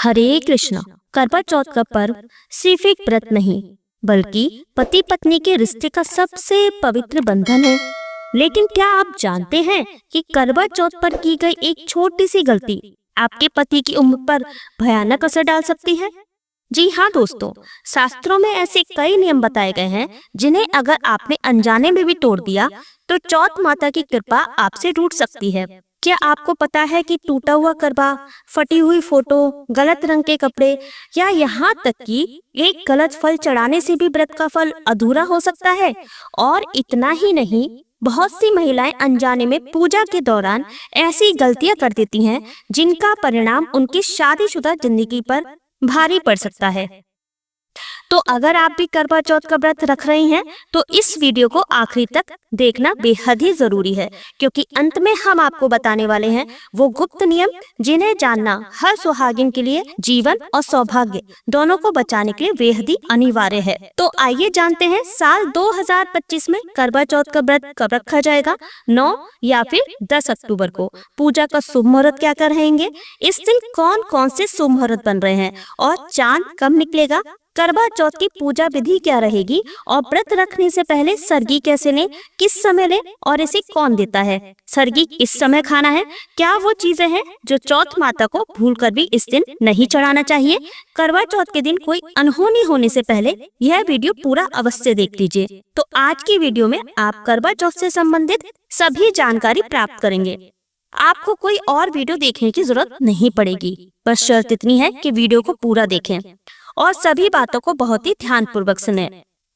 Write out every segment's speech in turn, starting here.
हरे कृष्णा। करवा चौथ का पर्व सिर्फ एक व्रत नहीं बल्कि पति पत्नी के रिश्ते का सबसे पवित्र बंधन है। लेकिन क्या आप जानते हैं कि करवा चौथ पर की गई एक छोटी सी गलती आपके पति की उम्र पर भयानक असर डाल सकती है? जी हाँ दोस्तों, शास्त्रों में ऐसे कई नियम बताए गए हैं जिन्हें अगर आपने अनजाने में भी तोड़ दिया तो चौथ माता की कृपा आपसे रूठ सकती है। क्या आपको पता है कि टूटा हुआ करवा, फटी हुई फोटो, गलत रंग के कपड़े या यहाँ तक कि एक गलत फल चढ़ाने से भी व्रत का फल अधूरा हो सकता है? और इतना ही नहीं, बहुत सी महिलाएं अनजाने में पूजा के दौरान ऐसी गलतियां कर देती हैं जिनका परिणाम उनकी शादीशुदा जिंदगी पर भारी पड़ सकता है। तो अगर आप भी करवा चौथ का व्रत रख रही हैं तो इस वीडियो को आखिरी तक देखना बेहद ही जरूरी है, क्योंकि अंत में हम आपको बताने वाले हैं वो गुप्त नियम जिन्हें जानना हर सुहागिन के लिए जीवन और सौभाग्य दोनों को बचाने के लिए बेहद ही अनिवार्य है। तो आइए जानते हैं साल 2025 में करवा चौथ का व्रत कब रखा जाएगा, 9 या फिर 10 अक्टूबर को। पूजा का शुभ मुहूर्त क्या कर रहेंगे, इस दिन कौन कौन से शुभ मुहूर्त बन रहे हैं और चांद कब निकलेगा, करवा चौथ की पूजा विधि क्या रहेगी और व्रत रखने से पहले सरगी कैसे लें, किस समय लें और इसे कौन देता है, सरगी किस समय खाना है, क्या वो चीजें हैं जो चौथ माता को भूलकर भी इस दिन नहीं चढ़ाना चाहिए। करवा चौथ के दिन कोई अनहोनी होने से पहले यह वीडियो पूरा अवश्य देख लीजिए। तो आज की वीडियो में आप करवा चौथ से संबंधित सभी जानकारी प्राप्त करेंगे। आपको कोई और वीडियो देखने की जरूरत नहीं पड़ेगी, बस शर्त इतनी है कि वीडियो को पूरा देखें और सभी बातों को बहुत ही ध्यानपूर्वक सुने।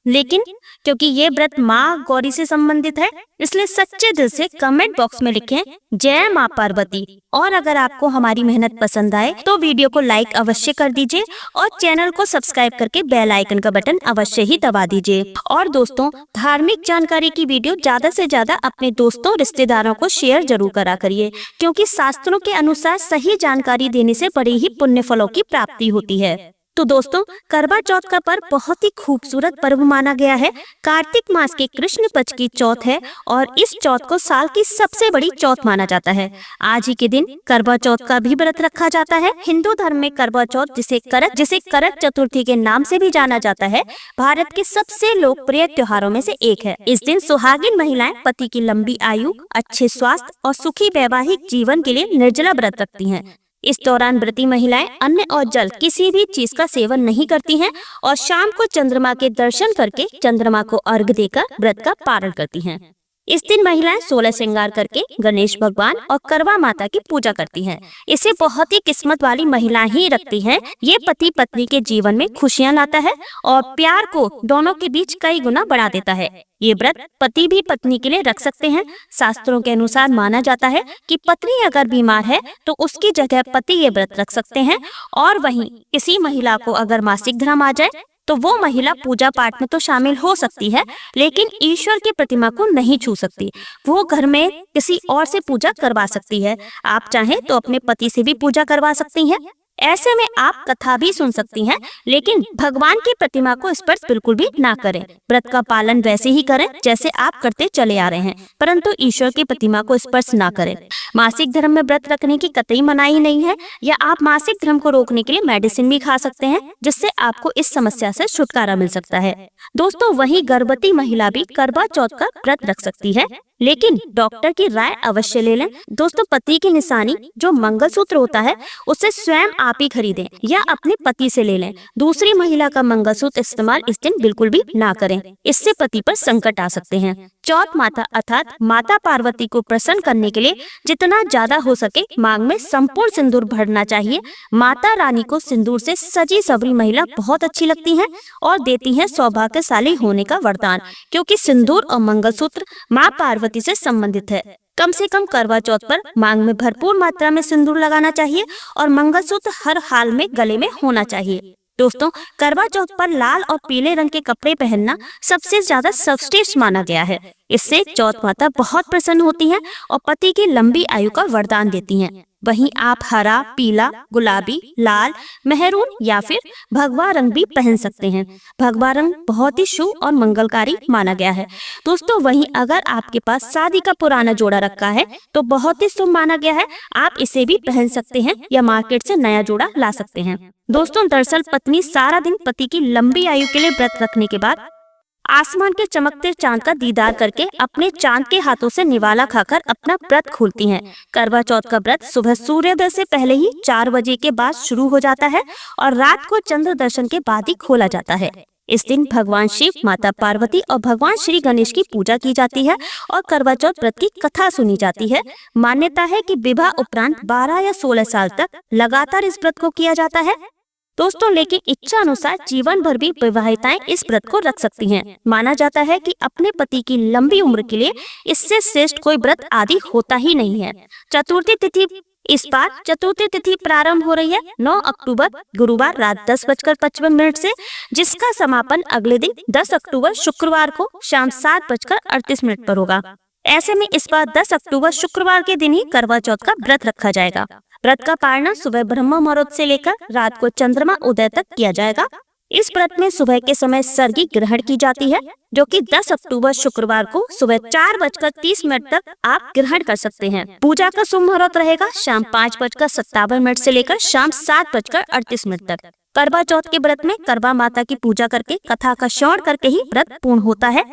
लेकिन क्योंकि ये व्रत माँ गौरी से संबंधित है, इसलिए सच्चे दिल से कमेंट बॉक्स में लिखें जय माँ पार्वती। और अगर आपको हमारी मेहनत पसंद आए तो वीडियो को लाइक अवश्य कर दीजिए और चैनल को सब्सक्राइब करके बेल आइकन का बटन अवश्य ही दबा दीजिए। और दोस्तों, धार्मिक जानकारी की वीडियो ज्यादा से ज्यादा अपने दोस्तों रिश्तेदारों को शेयर जरूर करा करिए, क्योंकि शास्त्रों के अनुसार सही जानकारी देने से बड़ी ही पुण्य फलों की प्राप्ति होती है। तो दोस्तों, करवा चौथ का पर्व बहुत ही खूबसूरत पर्व माना गया है। कार्तिक मास के कृष्ण पक्ष की चौथ है और इस चौथ को साल की सबसे बड़ी चौथ माना जाता है। आज ही के दिन करवा चौथ का भी व्रत रखा जाता है। हिंदू धर्म में करवा चौथ जिसे करक चतुर्थी के नाम से भी जाना जाता है, भारत के सबसे लोकप्रिय त्योहारों में से एक है। इस दिन सुहागिन महिलाएं पति की लंबी आयु, अच्छे स्वास्थ्य और सुखी वैवाहिक जीवन के लिए निर्जला व्रत रखती हैं। इस दौरान व्रती महिलाएं अन्न और जल किसी भी चीज का सेवन नहीं करती हैं और शाम को चंद्रमा के दर्शन करके चंद्रमा को अर्घ देकर व्रत का पारण करती हैं। इस दिन महिलाएं 16 श्रृंगार करके गणेश भगवान और करवा माता की पूजा करती हैं। इसे बहुत ही किस्मत वाली महिलाएं ही रखती हैं। ये पति पत्नी के जीवन में खुशियां लाता है और प्यार को दोनों के बीच कई गुना बढ़ा देता है। ये व्रत पति भी पत्नी के लिए रख सकते हैं। शास्त्रों के अनुसार माना जाता है कि पत्नी अगर बीमार है तो उसकी जगह पति ये व्रत रख सकते हैं। और वहीं किसी महिला को अगर मासिक धर्म आ जाए तो वो महिला पूजा पाठ में तो शामिल हो सकती है, लेकिन ईश्वर की प्रतिमा को नहीं छू सकती। वो घर में किसी और से पूजा करवा सकती है। आप चाहें तो अपने पति से भी पूजा करवा सकती हैं। ऐसे में आप कथा भी सुन सकती हैं, लेकिन भगवान की प्रतिमा को स्पर्श बिल्कुल भी ना करें। व्रत का पालन वैसे ही करें जैसे आप करते चले आ रहे हैं, परंतु ईश्वर की प्रतिमा को स्पर्श ना करें। मासिक धर्म में व्रत रखने की कतई मनाही नहीं है, या आप मासिक धर्म को रोकने के लिए मेडिसिन भी खा सकते हैं, जिससे आपको इस समस्या से छुटकारा मिल सकता है। दोस्तों, वहीं गर्भवती महिला भी करवा चौथ का व्रत रख सकती है, लेकिन डॉक्टर की राय अवश्य ले लें। दोस्तों, पति की निशानी जो मंगलसूत्र होता है उसे स्वयं आप ही खरीदें या अपने पति से ले लें। दूसरी महिला का मंगलसूत्र इस्तेमाल इस दिन बिल्कुल भी ना करें, इससे पति पर संकट आ सकते हैं। चौथ माता अर्थात माता पार्वती को प्रसन्न करने के लिए जितना ज्यादा हो सके मांग में संपूर्ण सिंदूर भरना चाहिए। माता रानी को सिंदूर से सजी सवरी महिला बहुत अच्छी लगती हैं और देती हैं सौभाग्यशाली होने का वरदान, क्योंकि सिंदूर और मंगलसूत्र माँ पार्वती से संबंधित है। कम से कम करवा चौथ पर मांग में भरपूर मात्रा में सिंदूर लगाना चाहिए और मंगलसूत्र हर हाल में गले में होना चाहिए। दोस्तों, करवा चौथ पर लाल और पीले रंग के कपड़े पहनना सबसे ज्यादा सर्वश्रेष्ठ माना गया है। इससे चौथ माता बहुत प्रसन्न होती हैं और पति की लंबी आयु का वरदान देती हैं। वहीं आप हरा, पीला, गुलाबी, लाल, मेहरून या फिर भगवा रंग भी पहन सकते हैं। भगवा रंग बहुत ही शुभ और मंगलकारी माना गया है। दोस्तों वहीं अगर आपके पास शादी का पुराना जोड़ा रखा है तो बहुत ही शुभ माना गया है, आप इसे भी पहन सकते हैं या मार्केट से नया जोड़ा ला सकते हैं। दोस्तों दरअसल पत्नी सारा दिन पति की लंबी आयु के लिए व्रत रखने के बाद आसमान के चमकते चांद का दीदार करके अपने चांद के हाथों से निवाला खाकर अपना व्रत खोलती हैं। करवा चौथ का व्रत सुबह सूर्योदय से पहले ही 4 बजे के बाद शुरू हो जाता है और रात को चंद्र दर्शन के बाद ही खोला जाता है। इस दिन भगवान शिव, माता पार्वती और भगवान श्री गणेश की पूजा की जाती है और करवा चौथ व्रत की कथा सुनी जाती है। मान्यता है कि विवाह उपरांत 12 या 16 साल तक लगातार इस व्रत को किया जाता है। दोस्तों लेकिन इच्छा अनुसार जीवन भर भी विवाहिताएं इस व्रत को रख सकती हैं। माना जाता है कि अपने पति की लंबी उम्र के लिए इससे श्रेष्ठ कोई व्रत आदि होता ही नहीं है। चतुर्थी तिथि इस बार चतुर्थी तिथि प्रारंभ हो रही है 9 अक्टूबर गुरुवार रात 10:55 से, जिसका समापन अगले दिन 10 अक्टूबर शुक्रवार को शाम 7:38 पर होगा। ऐसे में इस बार 10 अक्टूबर शुक्रवार के दिन ही करवा चौथ का व्रत रखा जाएगा। व्रत का पारण सुबह ब्रह्म मुहूर्त से लेकर रात को चंद्रमा उदय तक किया जाएगा। इस व्रत में सुबह के समय सर्गी ग्रहण की जाती है, जो कि 10 अक्टूबर शुक्रवार को सुबह 4:30 तक आप ग्रहण कर सकते हैं। पूजा का शुभ मुहूर्त रहेगा शाम 5:57 से लेकर शाम 7:38 तक। करवा चौथ के व्रत में करवा माता की पूजा करके कथा का श्रवण करके ही व्रत पूर्ण होता है।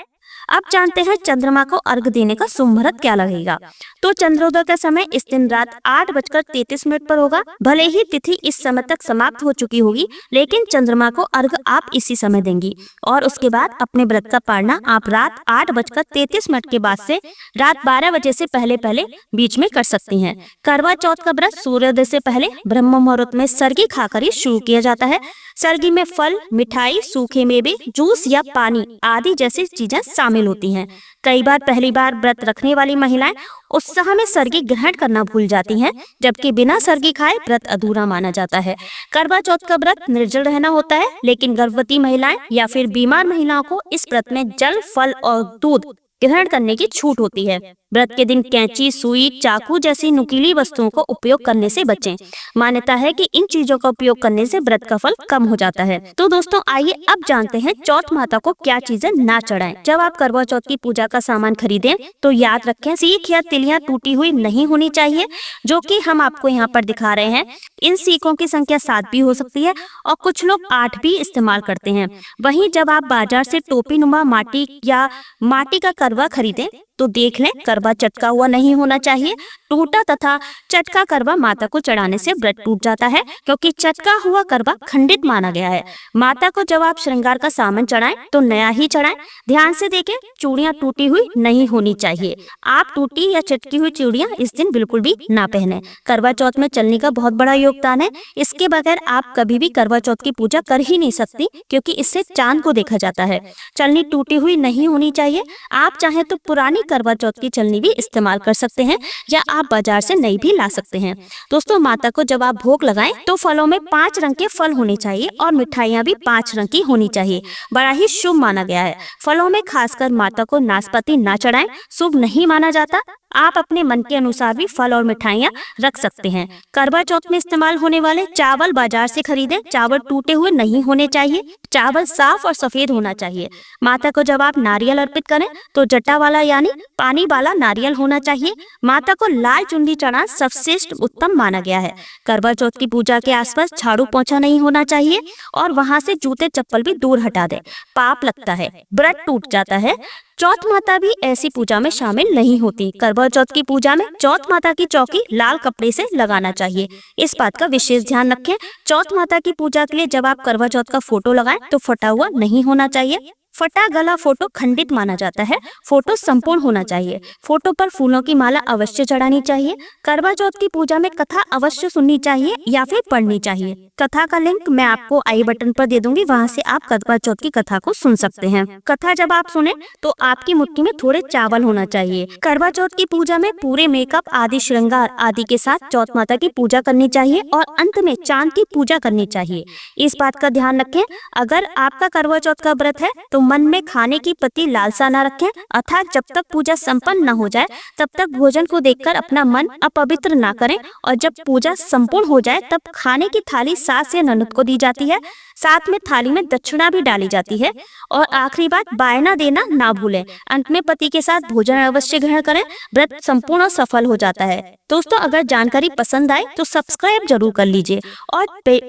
अब जानते हैं चंद्रमा को अर्घ देने का शुभ मुहूर्त क्या लगेगा। तो चंद्रोदय का समय इस दिन रात 8:33 पर होगा। भले ही तिथि इस समय तक समाप्त हो चुकी होगी, लेकिन चंद्रमा को अर्घ आप इसी समय देंगी और उसके बाद अपने व्रत का पारणा आप रात 8:33 के बाद से रात 12 बजे से पहले बीच में कर सकती हैं। करवा चौथ का व्रत सूर्योदय से पहले ब्रह्म मुहूर्त में सर्गी खाकर ही शुरू किया जाता है। सर्गी में फल, मिठाई, सूखे मेवे, जूस या पानी आदि जैसी चीजें शामिल होती हैं। कई बार पहली बार व्रत रखने वाली महिलाएं उत्साह में सर्गी ग्रहण करना भूल जाती हैं, जबकि बिना सर्गी खाए व्रत अधूरा माना जाता है। करवा चौथ का व्रत निर्जल रहना होता है, लेकिन गर्भवती महिलाएं या फिर बीमार महिलाओं को इस व्रत में जल, फल और दूध ग्रहण करने की छूट होती है। व्रत के दिन कैंची, सुई, चाकू जैसी नुकीली वस्तुओं को उपयोग करने से बचें। मान्यता है कि इन चीजों का उपयोग करने से व्रत का फल कम हो जाता है। तो दोस्तों आइए अब जानते हैं चौथ माता को क्या चीजें ना चढ़ाएं। जब आप करवा चौथ की पूजा का सामान खरीदें तो याद रखें सीख या तिलियां टूटी हुई नहीं होनी चाहिए, जो कि हम आपको यहाँ पर दिखा रहे हैं। इन सीखों की संख्या 7 भी हो सकती है और कुछ लोग 8 भी इस्तेमाल करते हैं। वहीं जब आप बाजार से टोपी नुमा माटी या माटी का करवा खरीदें तो देख लें करवा चटका हुआ नहीं होना चाहिए। टूटा तथा चटका करवा माता को चढ़ाने से व्रत टूट जाता है, क्योंकि चटका हुआ करवा खंडित माना गया है। माता को जब आप श्रृंगार का सामान चढ़ाएं तो नया ही चढ़ाएं। ध्यान से देखें, चूड़ियां टूटी हुई नहीं होनी चाहिए। आप टूटी या चटकी हुई चूड़ियां इस दिन बिल्कुल भी ना पहने। करवा चौथ में चलनी का बहुत बड़ा योगदान है। इसके बगैर आप कभी भी करवा चौथ की पूजा कर ही नहीं सकती, क्योंकि इससे चांद को देखा जाता है। चलनी टूटी हुई नहीं होनी चाहिए। आप चाहे तो पुरानी करवा चौथ की चलनी भी इस्तेमाल कर सकते हैं या आप बाजार से नई भी ला सकते हैं। दोस्तों माता को जब आप भोग लगाएं तो फलों में 5 रंग के फल होने चाहिए और मिठाइयां भी 5 रंग की होनी चाहिए। बड़ा ही शुभ माना गया है। फलों में खासकर माता को नाशपाती ना चढ़ाएं, शुभ नहीं माना जाता। आप अपने मन के अनुसार भी फल और मिठाइयां रख सकते हैं। करवा चौथ में इस्तेमाल होने वाले चावल बाजार से खरीदें। चावल टूटे हुए नहीं होने चाहिए। चावल साफ और सफेद होना चाहिए। माता को जब आप नारियल अर्पित करें तो जटा वाला यानी पानी वाला नारियल होना चाहिए। माता को लाल चुनरी चढ़ाना सबसे उत्तम माना गया है। करवा चौथ की पूजा के आसपास झाड़ू पोंछा नहीं होना चाहिए और वहां से जूते चप्पल भी दूर हटा दें। पाप लगता है, व्रत टूट जाता है। चौथ माता भी ऐसी पूजा में शामिल नहीं होती। करवा चौथ की पूजा में चौथ माता की चौकी लाल कपड़े से लगाना चाहिए। इस बात का विशेष ध्यान रखें। चौथ माता की पूजा के लिए जब आप करवा चौथ का फोटो लगाएं तो फटा हुआ नहीं होना चाहिए। फटा गला फोटो खंडित माना जाता है। फोटो संपूर्ण होना चाहिए। फोटो पर फूलों की माला अवश्य चढ़ानी चाहिए। करवा चौथ की पूजा में कथा अवश्य सुननी चाहिए या फिर पढ़नी चाहिए। कथा का लिंक मैं आपको आई बटन पर दे दूंगी, वहां से आप करवा चौथ की कथा को सुन सकते हैं। कथा जब आप सुने तो आपकी मुट्ठी में थोड़े चावल होना चाहिए। करवा चौथ की पूजा में पूरे मेकअप आदि श्रृंगार आदि के साथ चौथ माता की पूजा करनी चाहिए और अंत में चांद की पूजा करनी चाहिए। इस बात का ध्यान रखें, अगर आपका करवा चौथ का व्रत है तो मन में खाने की प्रति लालसा न रखें, अर्थात जब तक पूजा संपन्न न हो जाए तब तक भोजन को देखकर अपना मन अपवित्र ना करें, और जब पूजा संपूर्ण हो जाए तब खाने की थाली सास या ननद को दी जाती है। साथ में थाली में दक्षिणा भी डाली जाती है। और आखिरी बात, बायना देना ना भूलें। अंत में पति के साथ भोजन अवश्य ग्रहण करें, व्रत संपूर्ण और सफल हो जाता है। दोस्तों, अगर जानकारी पसंद आए तो सब्सक्राइब जरूर कर लीजिए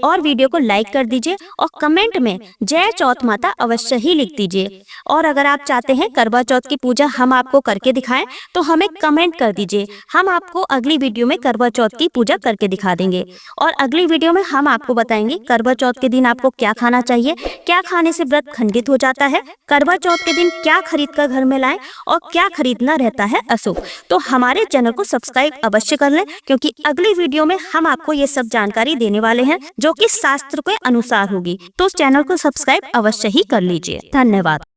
और वीडियो को लाइक कर दीजिए और कमेंट में जय चौथ माता अवश्य ही लिख दीजिए। और अगर आप चाहते हैं करवा चौथ की पूजा हम आपको करके दिखाएं तो हमें कमेंट कर दीजिए। हम आपको अगली वीडियो में करवा चौथ की पूजा करके दिखा देंगे। और अगली वीडियो में हम आपको बताएंगे करवा चौथ के दिन आपको क्या खाना चाहिए, क्या खाने से व्रत खंडित हो जाता है, करवा चौथ के दिन क्या खरीद कर घर में लाएं और क्या खरीदना रहता है अशुभ। तो हमारे चैनल को सब्सक्राइब अवश्य कर लें, क्योंकि अगली वीडियो में हम आपको ये सब जानकारी देने वाले हैं जो कि शास्त्र के अनुसार होगी। तो उस चैनल को सब्सक्राइब अवश्य ही कर लीजिए। धन्यवाद।